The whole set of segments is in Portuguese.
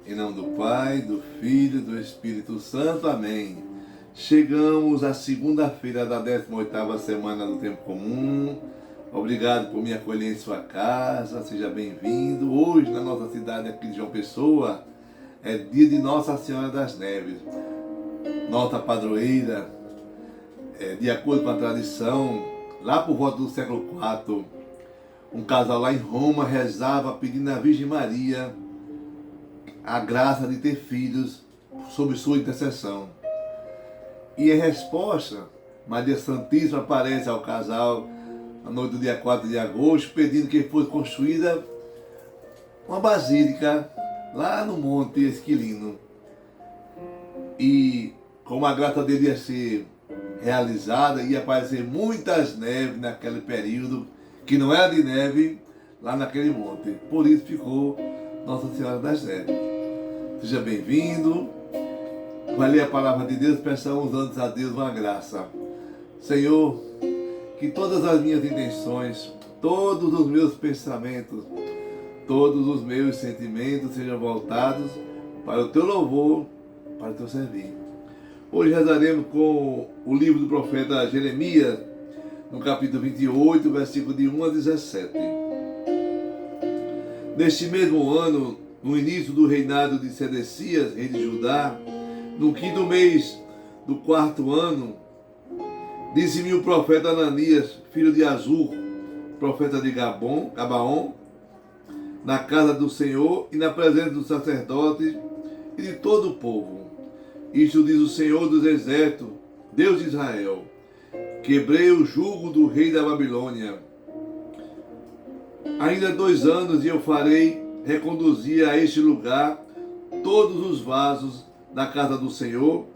Em nome do Pai, do Filho e do Espírito Santo. Amém. Chegamos à segunda-feira da 18ª semana do Tempo Comum. Obrigado por me acolher em sua casa. Seja bem-vindo. Hoje, na nossa cidade aqui de João Pessoa, é dia de Nossa Senhora das Neves, nossa padroeira. De acordo com a tradição, lá por volta do século IV, um casal lá em Roma rezava pedindo à Virgem Maria a graça de ter filhos sob sua intercessão. E em resposta, Maria Santíssima aparece ao casal na noite do dia 4 de agosto, pedindo que fosse construída uma basílica lá no Monte Esquilino. E como a graça dele ia ser realizada, ia aparecer muitas neves naquele período, que não era de neve, lá naquele monte. Por isso ficou Nossa Senhora das Neves. Seja bem-vindo. Vai ler a palavra de Deus, peçamos antes a Deus uma graça. Senhor, que todas as minhas intenções, todos os meus pensamentos, todos os meus sentimentos sejam voltados para o teu louvor, para o teu servir. Hoje rezaremos com o livro do profeta Jeremias, no capítulo 28, versículo de 1 a 17. Neste mesmo ano, no início do reinado de Sedecias, rei de Judá, no quinto mês do quarto ano, disse-me o profeta Ananias, filho de Azur, profeta de Gabaon, na casa do Senhor e na presença dos sacerdotes e de todo o povo. Isto diz o Senhor dos Exércitos, Deus de Israel: quebrei o jugo do rei da Babilônia. Ainda 2 anos e eu farei reconduzir a este lugar todos os vasos da casa do Senhor,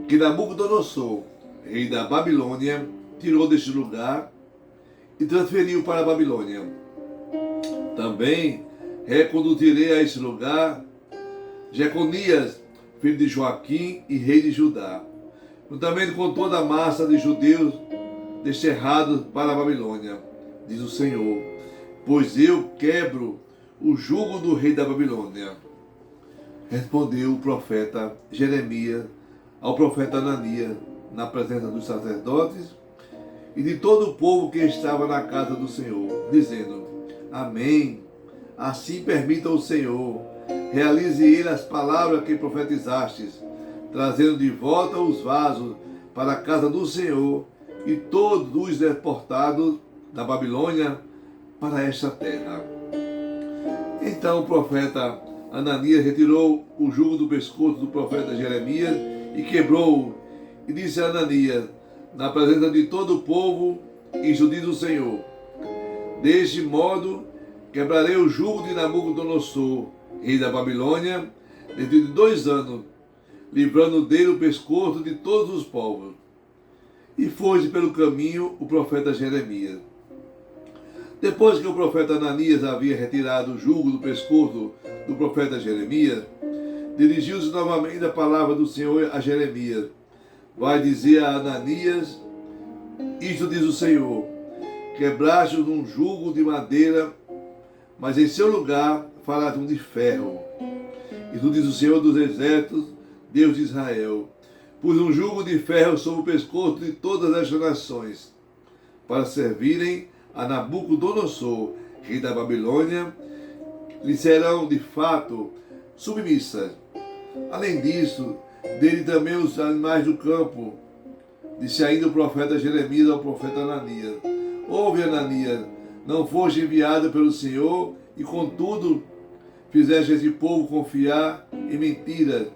que Nabucodonosor, rei da Babilônia, tirou deste lugar e transferiu para a Babilônia. Também reconduzirei a este lugar Jeconias, filho de Joaquim e rei de Judá, juntamente com toda a massa de judeus desterrados para a Babilônia, diz o Senhor, pois eu quebro o jugo do rei da Babilônia. Respondeu o profeta Jeremias ao profeta Ananias, na presença dos sacerdotes e de todo o povo que estava na casa do Senhor, dizendo: Amém. Assim permita o Senhor, realize ele as palavras que profetizastes, trazendo de volta os vasos para a casa do Senhor e todos os deportados da Babilônia para esta terra. Então o profeta Ananias retirou o jugo do pescoço do profeta Jeremias e quebrou-o, e disse a Ananias, na presença de todo o povo: isto diz o Senhor: deste modo quebrarei o jugo de Nabucodonosor, rei da Babilônia, dentro de 2 anos, livrando dele o pescoço de todos os povos. E foi pelo caminho o profeta Jeremias. Depois que o profeta Ananias havia retirado o jugo do pescoço do profeta Jeremias, dirigiu-se novamente a palavra do Senhor a Jeremias: vai dizer a Ananias: isto diz o Senhor, quebraste um jugo de madeira, mas em seu lugar farás um de ferro. Isto diz o Senhor dos Exércitos, Deus de Israel: pus um jugo de ferro sobre o pescoço de todas estas nações, para servirem a Nabucodonosor, rei da Babilônia, lhe serão de fato submissas. Além disso, dele também os animais do campo, disse ainda o profeta Jeremias ao profeta Ananias: ouve, Ananias, não foste enviado pelo Senhor, e contudo fizeste esse povo confiar em mentiras.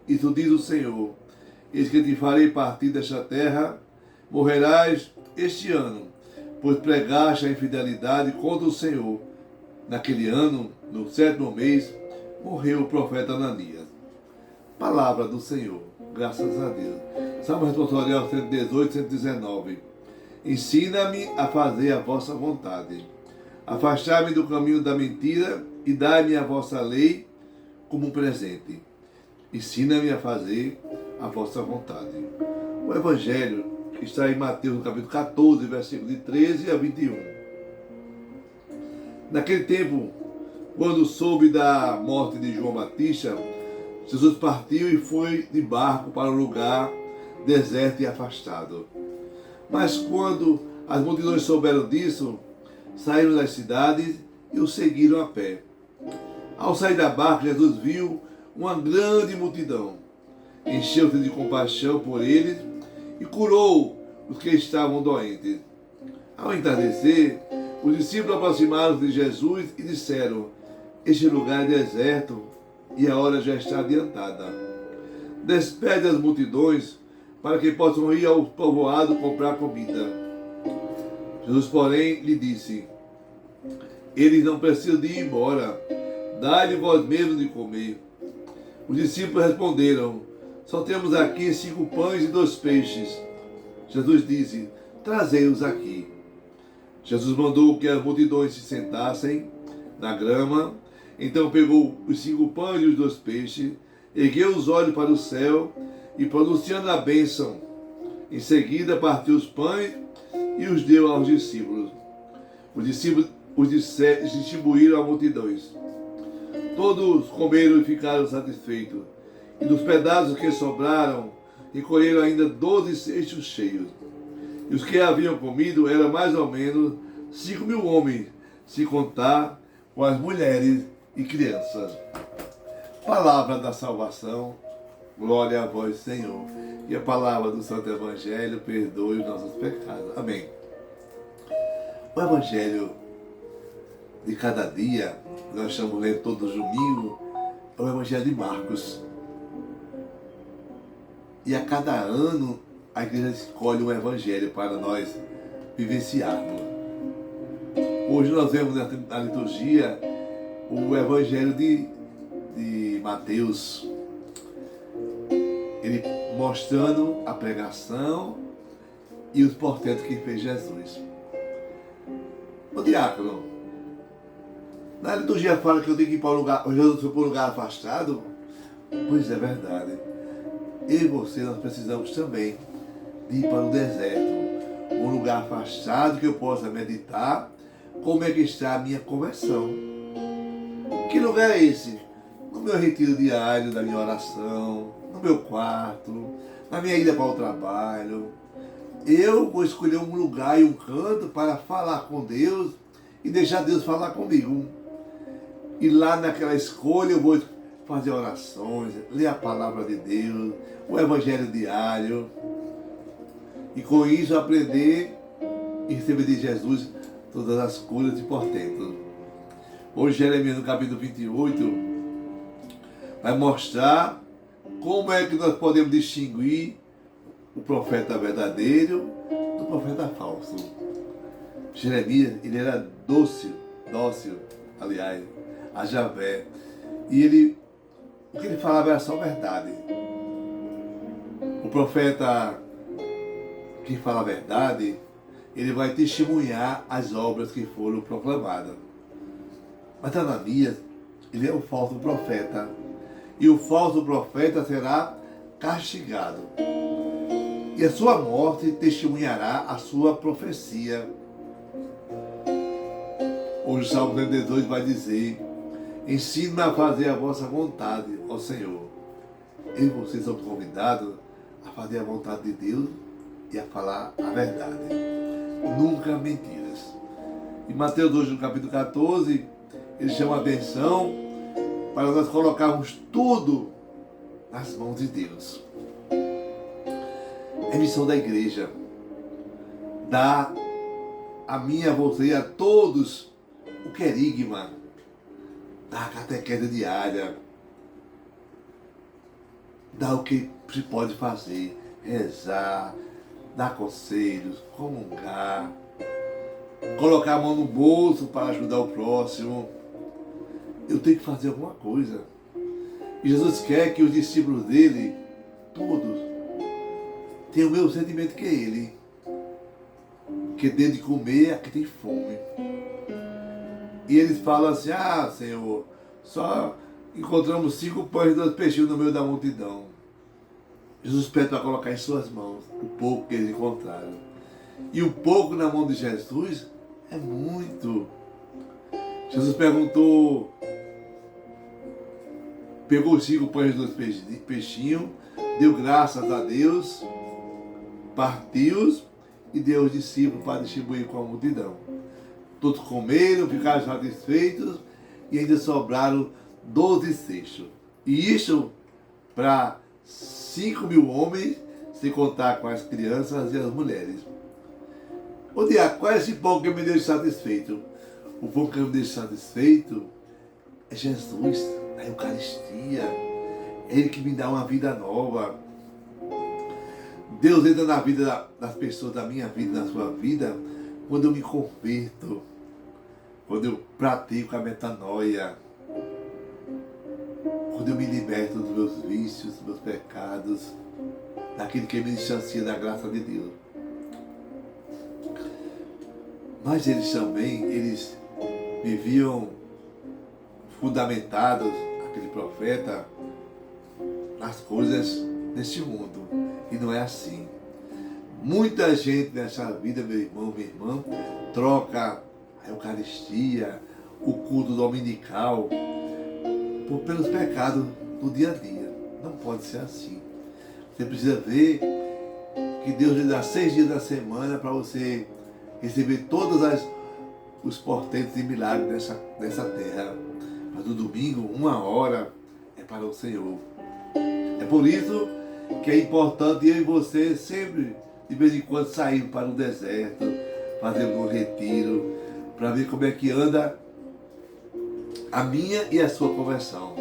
Isso diz o Senhor: eis que te farei partir desta terra, morrerás este ano, pois pregaste a infidelidade contra o Senhor. Naquele ano, no 7º mês, morreu o profeta Ananias. Palavra do Senhor. Graças a Deus. Salmo responsorial 118, 119. Ensina-me a fazer a vossa vontade. Afastai-me do caminho da mentira e dai-me a vossa lei como um presente. Ensina-me a fazer a vossa vontade. O Evangelho está em Mateus, no capítulo 14, versículo de 13 a 21. Naquele tempo, Quando soube da morte de João Batista, Jesus partiu e foi de barco para um lugar deserto e afastado. Mas quando as multidões souberam disso, saíram das cidades e o seguiram a pé. Ao sair da barca, Jesus viu uma grande multidão. Encheu-se de compaixão por eles e curou os que estavam doentes. Ao entardecer, os discípulos aproximaram-se de Jesus e disseram: este lugar é deserto e a hora já está adiantada. Despede as multidões para que possam ir ao povoado comprar comida. Jesus, porém, lhe disse: eles não precisam de ir embora. Dai-lhe vós mesmos de comer. Os discípulos responderam: só temos aqui 5 pães e 2 peixes. Jesus disse: trazei-os aqui. Jesus mandou que as multidões se sentassem na grama. Então pegou os 5 pães e os 2 peixes, ergueu os olhos para o céu e, pronunciando a bênção, em seguida partiu os pães e os deu aos discípulos. Os discípulos os distribuíram a multidões. Todos comeram e ficaram satisfeitos. E dos pedaços que sobraram, recolheram ainda 12 cestos cheios. E os que haviam comido eram mais ou menos 5.000 homens, se contar com as mulheres e crianças. Palavra da salvação, glória a vós, Senhor. E a palavra do Santo Evangelho perdoe os nossos pecados. Amém. O Evangelho de cada dia, nós estamos lendo todo domingo, é o Evangelho de Marcos. E a cada ano a igreja escolhe um Evangelho para nós vivenciarmos. Hoje nós vemos na liturgia o Evangelho de Mateus, ele mostrando a pregação e os portentos que fez Jesus. O diácono, na liturgia fala que eu tenho que ir para um lugar, Jesus foi para um lugar afastado. Pois é verdade. Eu e você, nós precisamos também de ir para o deserto, um lugar afastado que eu possa meditar como é que está a minha conversão. Que lugar é esse? No meu retiro diário da minha oração, no meu quarto, na minha ida para o trabalho. Eu vou escolher um lugar e um canto para falar com Deus e deixar Deus falar comigo. E lá naquela escolha eu vou fazer orações, ler a palavra de Deus, o Evangelho diário. E com isso aprender e receber de Jesus todas as curas e portentos. Hoje Jeremias, no capítulo 28, vai mostrar como é que nós podemos distinguir o profeta verdadeiro do profeta falso. Jeremias, ele era dócil, aliás, a Javé. E o que ele falava era só verdade. O profeta que fala a verdade, ele vai testemunhar as obras que foram proclamadas. Mas Ananias, ele é um falso profeta. E o falso profeta será castigado. E a sua morte testemunhará a sua profecia. Hoje o Salmo 32 vai dizer: ensina-me a fazer a vossa vontade, ó Senhor. Eu e vocês são convidados a fazer a vontade de Deus e a falar a verdade. Nunca mentiras. Em Mateus hoje, no capítulo 14, ele chama a atenção para nós colocarmos tudo nas mãos de Deus. É missão da igreja. Dar a mim, a você e a todos o querigma, dar a catequese diária, dar o que se pode fazer, rezar, dar conselhos, comungar, colocar a mão no bolso para ajudar o próximo. Eu tenho que fazer alguma coisa. E Jesus quer que os discípulos dele, todos, tenham o mesmo sentimento que ele. Que tem de comer a que tem fome. E eles falam assim: ah, Senhor, só encontramos 5 pães e 2 peixinhos no meio da multidão. Jesus pede para colocar em suas mãos o pouco que eles encontraram. E o pouco na mão de Jesus é muito. Jesus perguntou, pegou os 5 pães e 2 peixinhos, deu graças a Deus, partiu-os e deu aos discípulos para distribuir com a multidão. Todos comeram, ficaram satisfeitos e ainda sobraram 12 cestos. E isso para 5.000 homens, sem contar com as crianças e as mulheres. Ô Diaco, qual é esse pão que me deixa satisfeito? O pão que me deixa satisfeito é Jesus, a Eucaristia. É Ele que me dá uma vida nova. Deus entra na vida das pessoas, da minha vida, na sua vida, quando eu me converto, quando eu pratico a metanoia, quando eu me liberto dos meus vícios, dos meus pecados, daquilo que me distancia da graça de Deus. Mas eles também, eles viviam fundamentados, aquele profeta, nas coisas deste mundo. E não é assim. Muita gente nessa vida, meu irmão, minha irmã, troca a Eucaristia, o culto dominical, pelos pecados do dia a dia. Não pode ser assim. Você precisa ver que Deus lhe dá 6 dias da semana para você receber todos os portentos e milagres dessa terra. Mas no domingo, 1 hora, é para o Senhor. É por isso que é importante eu e você sempre, de vez em quando, sair para o deserto, fazer um retiro, para ver como é que anda a minha e a sua conversão.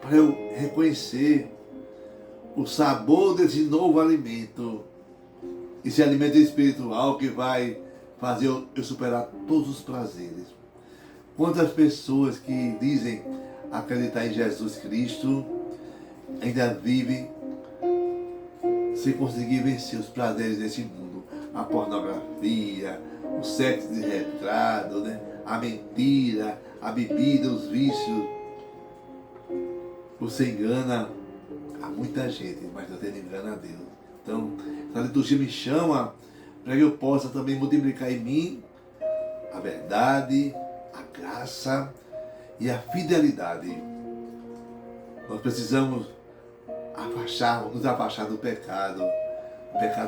Para eu reconhecer o sabor desse novo alimento, esse alimento espiritual que vai fazer eu superar todos os prazeres. Quantas pessoas que dizem acreditar em Jesus Cristo ainda vivem sem conseguir vencer os prazeres desse mundo? A pornografia, o sexo desregrado, né? A mentira, a bebida, os vícios. Você engana a muita gente, mas você não engana a Deus. Então, a liturgia me chama para que eu possa também multiplicar em mim a verdade, a graça e a fidelidade. Nós precisamos nos afastar do pecado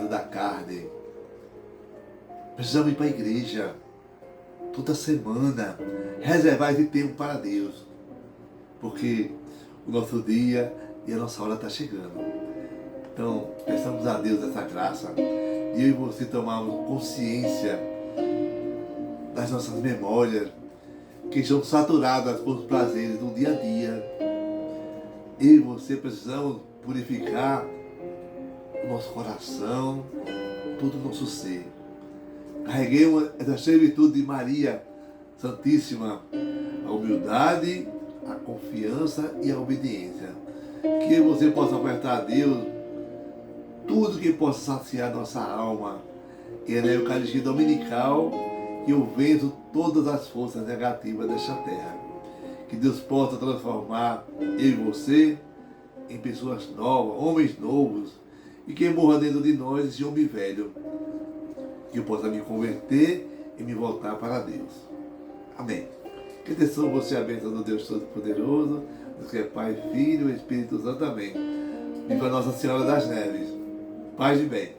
da carne. Precisamos ir para a igreja toda semana, reservar esse tempo para Deus, porque o nosso dia e a nossa hora está chegando. Então, peçamos a Deus essa graça de eu e você tomarmos consciência das nossas memórias que estão saturadas por prazeres do dia a dia. Eu e você precisamos purificar o nosso coração, todo o nosso ser. Carreguemos essa servitude de Maria Santíssima, a humildade, a confiança e a obediência. Que você possa ofertar a Deus tudo que possa saciar nossa alma. E é na Eucaristia Dominical que eu venço todas as forças negativas desta terra. Que Deus possa transformar eu e você em pessoas novas, homens novos, e que morra dentro de nós esse homem velho. Que eu possa me converter e me voltar para Deus. Amém. Que atenção você é a bênção do Deus Todo-Poderoso, Deus que é Pai, Filho e Espírito Santo. Amém. Viva Nossa Senhora das Neves. Paz e bem.